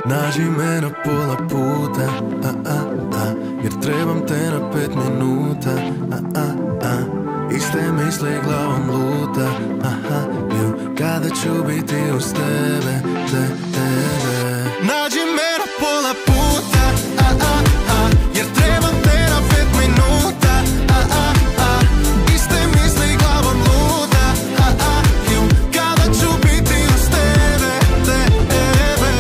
Nađi me na pola puta, jer trebam te na 5 minuta, iste misli glavom luta, kada ću biti uz tebe, tebe. Nađi me na pola puta, jer trebam te na 5 minuta, iste misli glavom luta, kada ću biti uz tebe, tebe.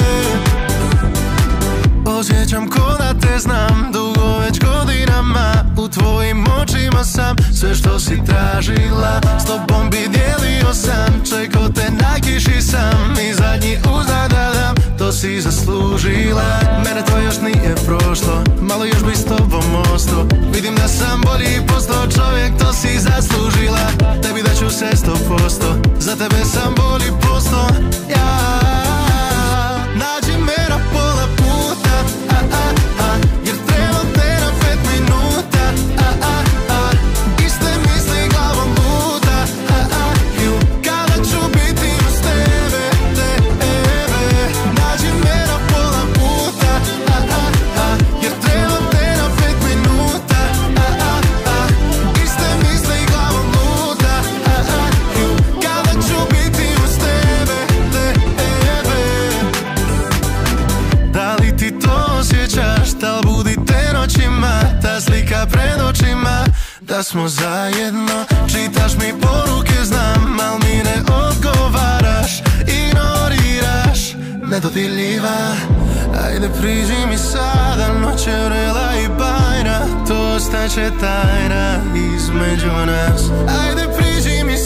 Osjećam ko da te znam, dugo već godinama, u tvojim očima sam sve što si tražila, s tobom bi dijelio sam, čekao te na kiši sam i zadnji uzdah da dam, to si zaslužila. Mene to još nije prošlo, malo još bi s tobom ostao, vidim da sam bolji i postao čovjek, to si zaslužila. Tebi da ću se 100%, za tebe sam bolji postao, ja. Nađi me na pola puta, jer trebam te na 5 minuta, iste misli glavom luta, kada ću biti uz tebe, tebe. Nađi me na pola puta, jer trebam te na 5 minuta, iste misli glavom luta, kada ću biti uz tebe, tebe. Da li ti to osjećaš, da li budi te noćima, ta slika pred očima, da smo zajedno. Čitaš mi poruke, znam, al mi ne odgovaraš, ignoriraš, nedodirljiva. Ajde priđi mi sada, noć je vrela i bajna, to ostaće tajna između nas. Ajde priđi mi